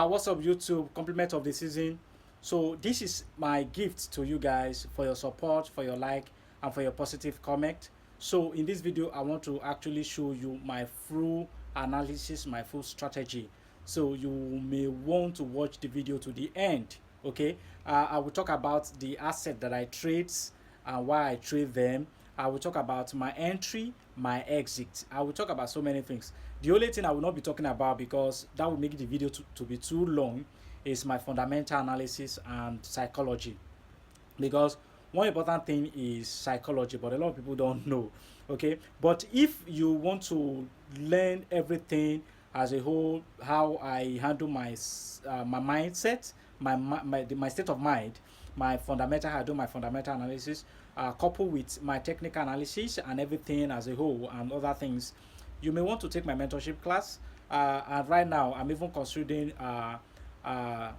What's up, YouTube? Compliment of the season. So this is my gift to you guys for your support, for your like, and for your positive comment. So in this video, I want to actually show you my full analysis, my full strategy. So you may want to watch the video to the end. Okay. I will talk about the asset that I trade and why I trade them. I will talk about my entry, my exit. I will talk about so many things. The only thing I will not be talking about, because that will make the video to be too long, is my fundamental analysis and psychology. Because one important thing is psychology, but a lot of people don't know. Okay, but if you want to learn everything as a whole, how I handle my mindset, my state of mind, my fundamental, how I do my fundamental analysis, coupled with my technical analysis and everything as a whole and other things, you may want to take my mentorship class. And right now, I'm even considering uh,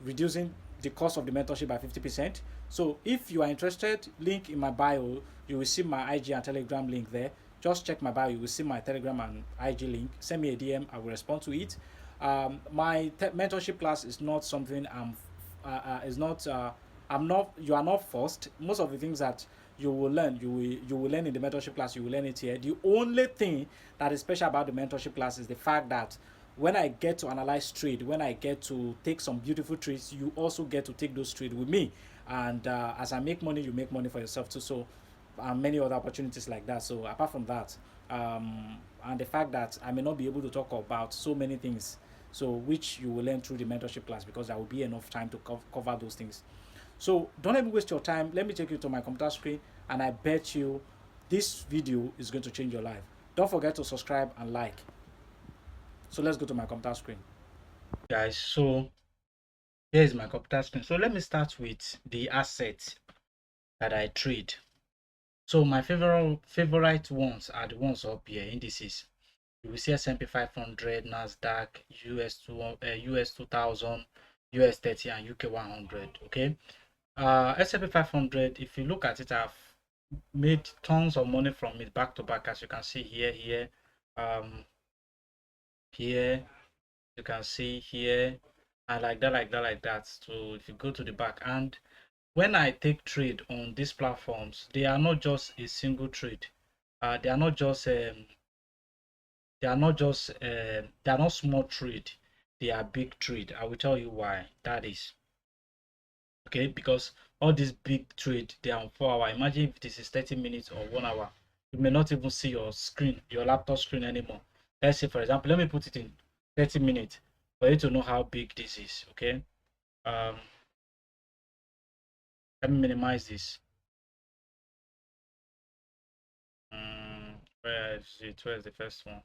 reducing the cost of the mentorship by 50%. So if you are interested, link in my bio, you will see my IG and Telegram link there. Just check my bio, you will see my Telegram and IG link. Send me a DM, I will respond to it. My mentorship class is not something is not I'm not you are not forced. Most of the things that you will learn, you will learn in the mentorship class, you will learn it here. The only thing that is special about the mentorship class is the fact that when I get to analyze trade, when I get to take some beautiful trades, you also get to take those trades with me. And as I make money, you make money for yourself too. So, many other opportunities like that. So, apart from that, and the fact that I may not be able to talk about so many things, so which you will learn through the mentorship class, because there will be enough time to cover those things. So, don't let me waste your time. Let me take you to my computer screen, and I bet you this video is going to change your life. Don't forget to subscribe and like. So let's go to my computer screen. Guys, so here is my computer screen. So let me start with the assets that I trade. So my favorite ones are the ones up here, indices. You will see S&P 500, Nasdaq, US 2000, US 30, and UK 100. Okay. S&P 500. If you look at it, I've made tons of money from it back to back, as you can see here, here. You can see here, and like that. So if you go to the back, and when I take trade on these platforms, they are not just a single trade. They are not just they are not small trade. They are big trade. I will tell you why that is. Okay, because all these big trade, they are on 4 hour. Imagine if this is 30 minutes or 1 hour, you may not even see your screen, your laptop screen anymore. Let's say, for example, let me put it in 30 minutes for you to know how big this is. Okay. um let me minimize this. Where is it? Where is the first one?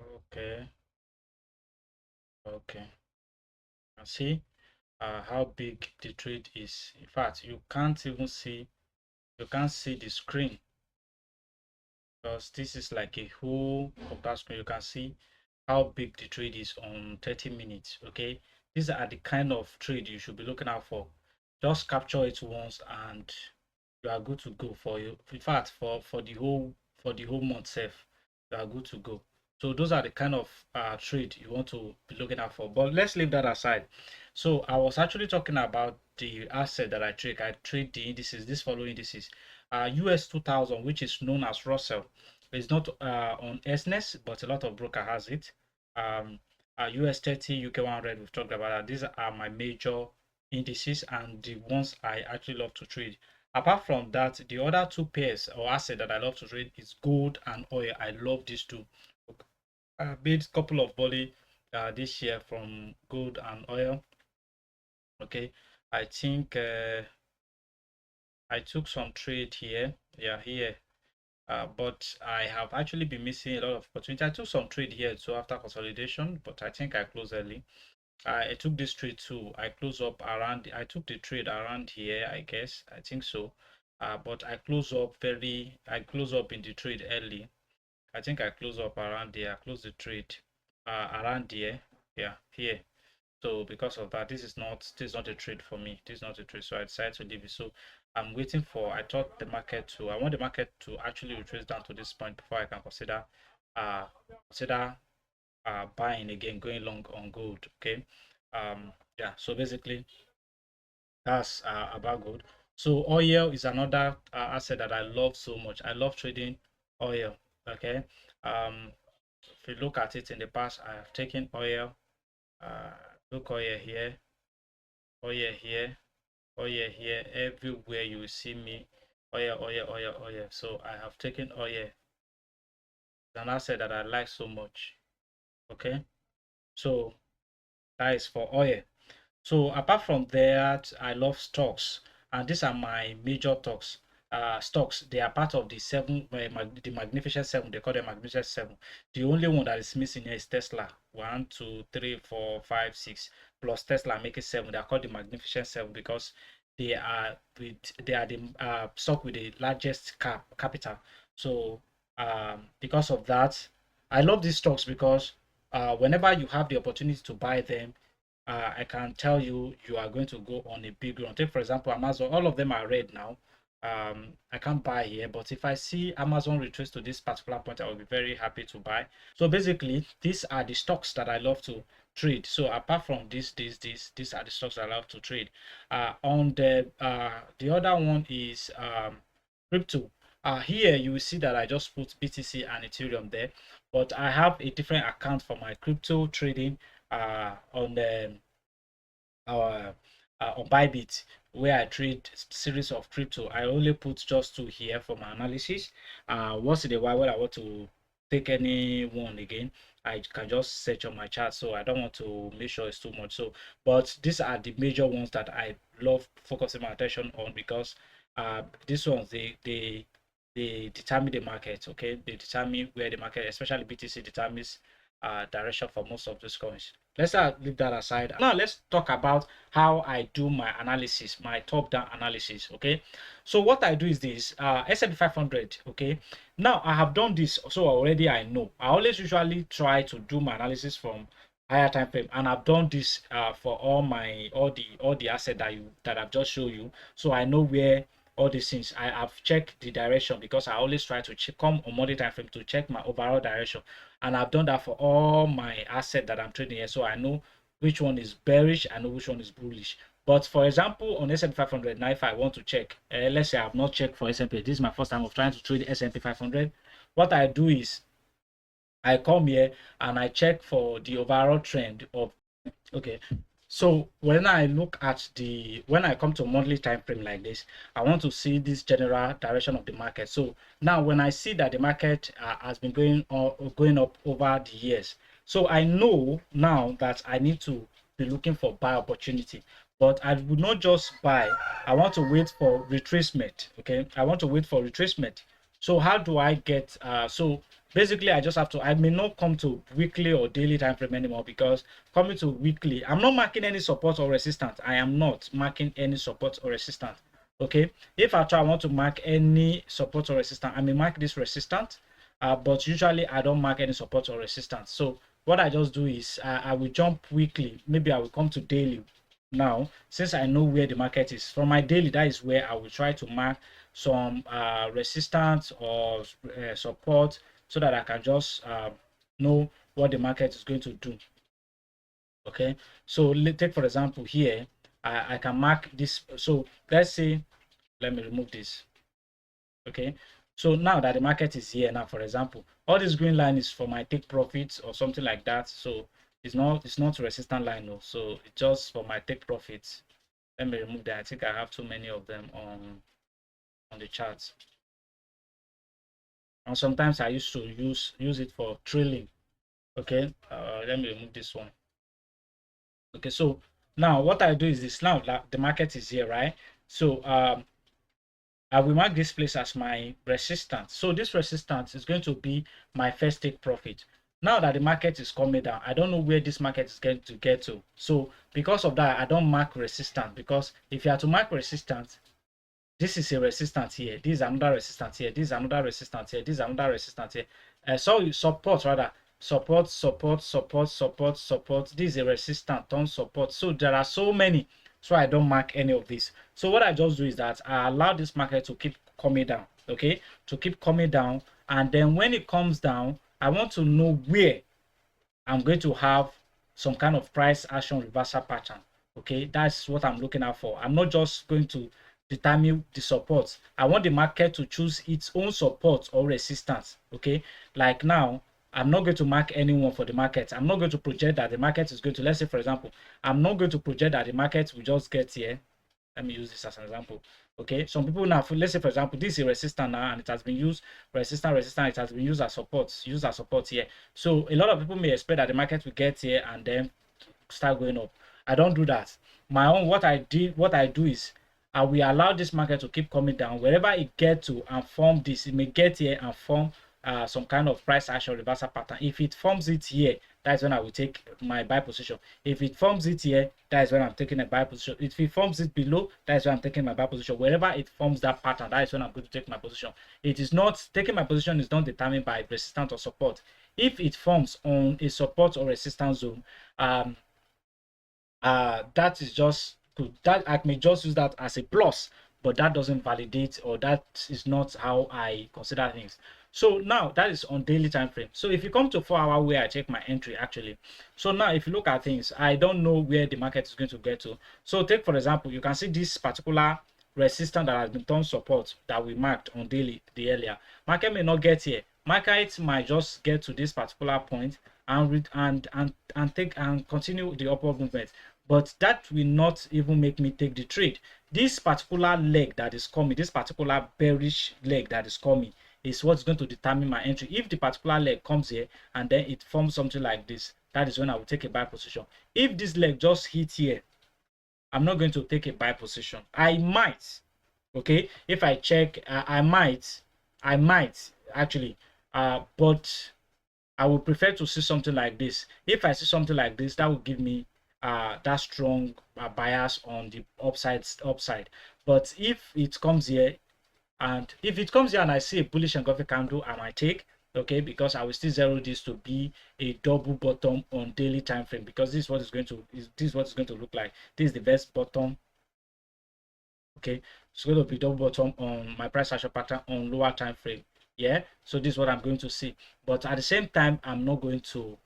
Okay. Okay. And see how big the trade is. In fact, you can't see the screen, because this is like a whole computer screen. You can see how big the trade is on 30 minutes. Okay, these are the kind of trade you should be looking out for. Just capture it once and you are good to go for you. In fact, for the whole month safe, you are good to go. So those are the kind of trade you want to be looking out for. But let's leave that aside. So I was actually talking about the asset that I trade. I trade the indices, this following indices. US 2000, which is known as Russell. It's not on SNES, but a lot of broker has it. US 30, UK 100, we've talked about that. These are my major indices and the ones I actually love to trade. Apart from that, the other two pairs or asset that I love to trade is gold and oil. I love these two. I made a couple of money this year from gold and oil. Okay, I think I took some trade here. Yeah, here. But I have actually been missing a lot of opportunity. I took some trade here too after consolidation, but I think I closed early. I took this trade too. I closed up around. I took the trade around here, I guess. I think so. But I closed up I closed up in the trade early. I think I closed up around there. I closed the trade around here. Yeah, here. So because of that, this is not a trade for me. This is not a trade. So I decided to leave it. So I'm waiting for, I want the market to actually retrace down to this point before I can consider consider buying again, going long on gold. Okay. Yeah, so basically that's about gold. So oil is another asset that I love so much. I love trading oil. Okay. um if you look at it in the past, I have taken oil. uh Look, oil here, oil here, oil here. Everywhere you will see me, oil, oil, oil, oil. So I have taken oil. It's an asset that I like so much. Okay. So that is for oil. So apart from that, I love stocks, and these are my major stocks. Stocks, they are part of the seven, the Magnificent Seven. They call them Magnificent Seven. The only one that is missing here is Tesla. One, two, three, four, five, six. Plus Tesla make it seven. They are called the Magnificent Seven because they are the stock with the largest capital. So because of that, I love these stocks because whenever you have the opportunity to buy them, I can tell you, you are going to go on a big run. Take for example Amazon. All of them are red now. I can't buy here, but if I see Amazon retrace to this particular point, I will be very happy to buy. So basically, these are the stocks that I love to trade. So apart from these are the stocks I love to trade. On the other one is crypto. Here you will see that I just put BTC and Ethereum there, but I have a different account for my crypto trading on the on Bybit, where I trade series of crypto. I only put just two here for my analysis. Once in a while when I want to take any one again, I can just search on my chart. So I don't want to make sure it's too much. So, but these are the major ones that I love focusing my attention on because these ones they determine the market. Okay, they determine where the market, especially BTC, determines direction for most of those coins. Let's leave that aside. Now let's talk about how I do my analysis, my top-down analysis. Okay, so what I do is this: S&P 500. Okay, now I have done this, so already I know. I always usually try to do my analysis from higher time frame, and I've done this for all the asset that I've just showed you. So I know where all these things. I have checked the direction because I always try to come on monthly time frame to check my overall direction, and I've done that for all my asset that I'm trading here, so I know which one is bearish, I know which one is bullish. But for example, on S&P 500, now if I want to check, let's say I have not checked for S&P, this is my first time of trying to trade S&P 500. What I do is I come here and I check for the overall trend of, okay, so when I look at when I come to monthly time frame like this, I want to see this general direction of the market. So now when I see that the market has been going up over the years, so I know now that I need to be looking for buy opportunity. But I would not just buy. I want to wait for retracement. Okay, I want to wait for retracement. So how do I get so basically I just have to, I may not come to weekly or daily time frame anymore because coming to weekly, I'm not marking any support or resistance. I am not marking any support or resistance. Okay, if I want to mark any support or resistance, I may mark this resistance, but usually I don't mark any support or resistance. So what I just do is I will jump weekly. Maybe I will come to daily. Now since I know where the market is, from my daily, that is where I will try to mark some resistance or support, so that I can just know what the market is going to do. Okay, so take for example here, I can mark this. So let's say, let me remove this. Okay, so now that the market is here now, for example, all this green line is for my take profits or something like that. So it's not resistant line, no. So it's just for my take profits. Let me remove that. I think I have too many of them on the charts, and sometimes I used to use it for trailing. Okay, let me remove this one. Okay, so now what I do is this. Now that the market is here, right? So I will mark this place as my resistance. So this resistance is going to be my first take profit. Now that the market is coming down, I don't know where this market is going to get to. So because of that, I don't mark resistance, because if you are to mark resistance, this is a resistance here, this is another resistance here, this is another resistance here, this is another resistance here. So support, rather, support, support, support, support, support. This is a resistance, turn support. So there are so many, so I don't mark any of this. So what I just do is that I allow this market to keep coming down. Okay, to keep coming down, and then when it comes down, I want to know where I'm going to have some kind of price action reversal pattern. Okay, that's what I'm looking out for. I'm not just going to determine the support. I want the market to choose its own support or resistance. Okay, like now, I'm not going to mark anyone for the market. I'm not going to project that the market is going to, let's say, for example, I'm not going to project that the market will just get here. Let me use this as an example. Okay, some people now, let's say for example, this is a resistance now, and it has been used resistance. It has been used as support here. So a lot of people may expect that the market will get here and then start going up. I don't do that. My own, what I do is I will allow this market to keep coming down wherever it get to and form this. It may get here and form some kind of price action reversal pattern. If it forms it here, that's when I will take my buy position. If it forms it here, that is when I'm taking a buy position. If it forms it below, that is when I'm taking my buy position. Wherever it forms that pattern, that is when I'm going to take my position. It is not taking my position is not determined by resistance or support. If it forms on a support or resistance zone, that is just good. That I may just use that as a plus, but that doesn't validate, or that is not how I consider things. So now that is on daily time frame. So if you come to 4 hour where I check my entry actually, so now if you look at things, I don't know where the market is going to get to. So take for example, you can see this particular resistance that has been turned support that we marked on daily the earlier. Market may not get here. Market might just get to this particular point and take and continue the upward movement, but that will not even make me take the trade. This particular leg that is coming, this particular bearish leg that is coming, is what's going to determine my entry. If the particular leg comes here and then it forms something like this, that is when I will take a buy position. If this leg just hit here, I'm not going to take a buy position. I might, okay, if I check, I might actually, but I would prefer to see something like this. If I see something like this, that will give me that strong bias on the upside. But if it comes here, and I see a bullish engulfing candle, I might take, okay, because I will still zero this to be a double bottom on daily time frame, because this is what it's going to look like. This is the best bottom. Okay, it's going to be double bottom on my price action pattern on lower time frame. Yeah, so this is what I'm going to see, but at the same time I'm not going to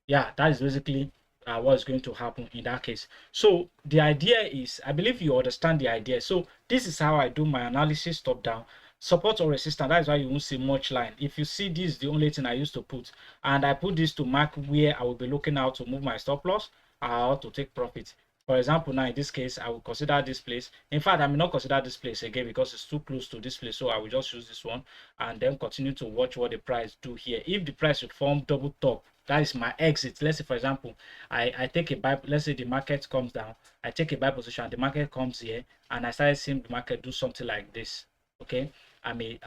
yeah, that is basically what is going to happen in that case. So the idea is, I believe you understand the idea. So this is how I do my analysis top down. Support or resistance, that is why you won't see much line. If you see, this is the only thing I used to put, and I put this to mark where I will be looking out to move my stop loss or to take profit. For example, now in this case, I will consider this place. In fact, I may not consider this place again because it's too close to this place. So I will just use this one and then continue to watch what the price do here. If the price will form double top, that is my exit. Let's say, for example, I take a buy. Let's say the market comes down. I take a buy position and the market comes here and I started seeing the market do something like this. Okay, I may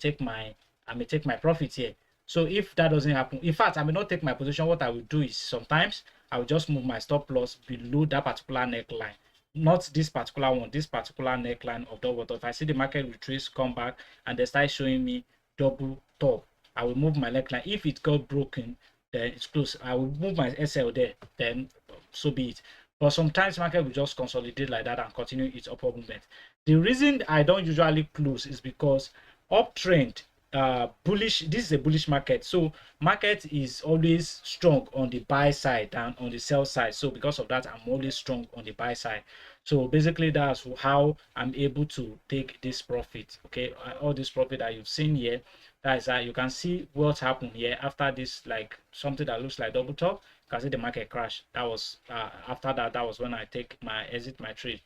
take my profit here. So if that doesn't happen, in fact, I may not take my position. What I will do is sometimes I will just move my stop loss below that particular neckline, not this particular one, this particular neckline of double top. If I see the market retrace, come back, and they start showing me double top, I will move my neckline. If it got broken, then it's close. I will move my SL there, then so be it. But sometimes market will just consolidate like that and continue its upward movement. The reason I don't usually close is because uptrend, bullish, this is a bullish market, so market is always strong on the buy side than on the sell side. So because of that, I'm always strong on the buy side. So basically that's how I'm able to take this profit. Okay, all this profit that you've seen here, that is you can see what happened here after this, like something that looks like double top. You can see the market crash. That was after that, that was when I exit my trade.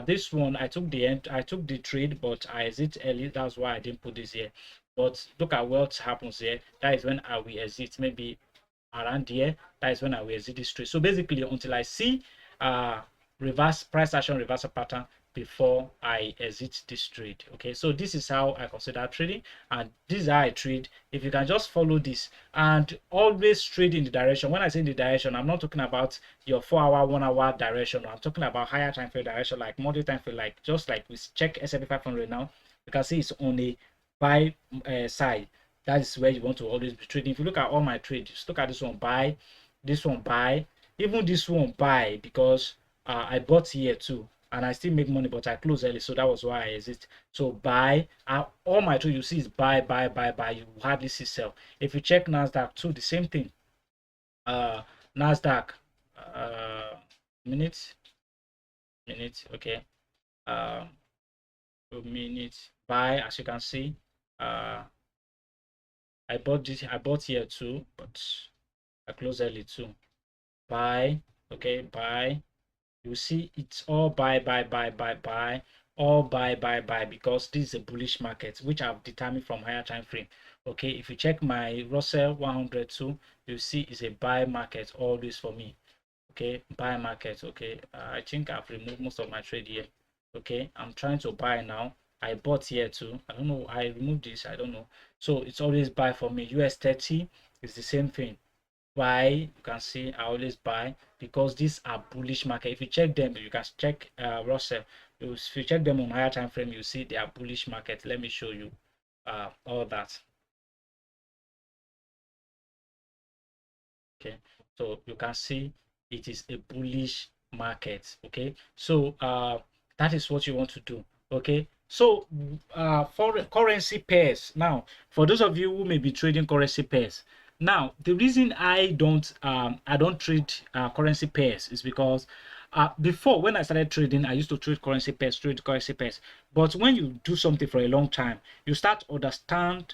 This one I took the trade, but I exit early. That's why I didn't put this here. But look at what happens here. That is when I will exit, maybe around here. That is when I will exit this trade. So basically, until I see reverse price action reversal pattern before I exit this trade. Okay, so this is how I consider trading, and this is how I trade. If you can just follow this and always trade in the direction. When I say in the direction, I'm not talking about your 4 hour, 1 hour direction. I'm talking about higher time frame direction, like monthly time frame, like just like we check S&P 500 now. You can see it's on a buy side. That is where you want to always be trading. If you look at all my trades, just look at this one buy, even this one buy, because I bought here too. and I still make money, but I close early, so that was why I exit. So buy, all my trade you see is buy, buy, buy, buy. You hardly see sell. If you check Nasdaq too, the same thing. Nasdaq, uh, minutes, okay. Um, minutes buy, as you can see. I bought this. I bought here too, but I close early too. Buy, okay, buy. You see, it's all buy, buy, buy, buy, buy, all buy, buy, buy, because this is a bullish market, which I've determined from higher time frame. Okay, if you check my Russell 100 too, you see it's a buy market always for me. Okay, buy market. Okay, I think I've removed most of my trade here. Okay, I'm trying to buy now. I bought here too. I don't know, I removed this, I don't know. So it's always buy for me. US 30 is the same thing. Buy, you can see I always buy, because these are bullish market. If you check them, you can check Russell. If you check them on higher time frame, you see they are bullish market. Let me show you all that. Okay, so you can see it is a bullish market. Okay, so that is what you want to do. Okay, so for currency pairs, now for those of you who may be trading currency pairs, now the reason I don't trade currency pairs is because before, when I started trading, I used to trade currency pairs. But when you do something for a long time, you start to understand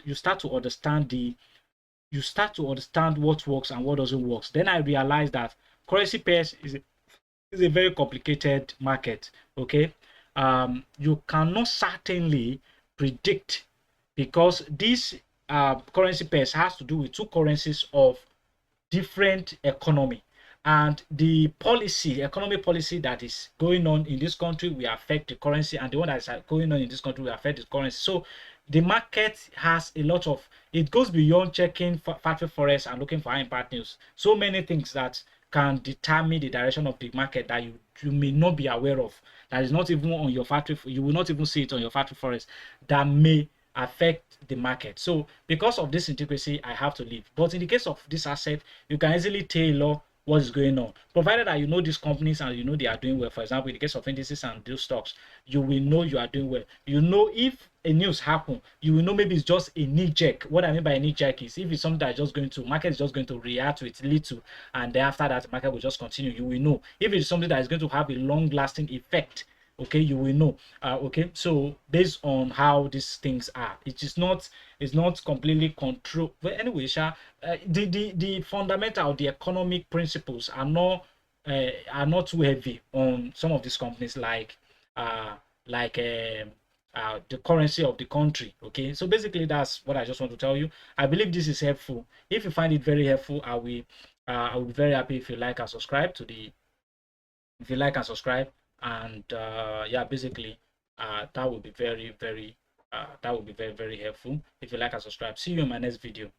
what works and what doesn't work. Then I realized that currency pairs is a very complicated market. Okay, you cannot certainly predict, because this currency pairs has to do with two currencies of different economy, and the economic policy that is going on in this country will affect the currency, and the one that is going on in this country will affect the currency. So the market has a lot of, it goes beyond checking factory forex and looking for high impact news. So many things that can determine the direction of the market that you may not be aware of, that is not even on your factory, you will not even see it on your factory forex, that may affect the market. So because of this intricacy, I have to leave. But in the case of this asset, you can easily tailor what is going on, provided that you know these companies and you know they are doing well. For example, in the case of indices and those stocks, you will know you are doing well. You know, if a news happen, you will know maybe it's just a knee jerk. What I mean by a knee jerk is if it's something that's just going to, market is just going to react to it little, and then after that market will just continue, you will know. If it's something that is going to have a long lasting effect, okay, you will know. Okay, so based on how these things are, it's not completely controlled. But anyway, the fundamental, the economic principles are not too heavy on some of these companies, uh like the currency of the country. Okay, so basically that's what I just want to tell you. I believe this is helpful. If you find it very helpful, I will be very happy if you like and subscribe to the if you like and subscribe. And yeah, basically that would be very helpful if you like and subscribe. See you in my next video.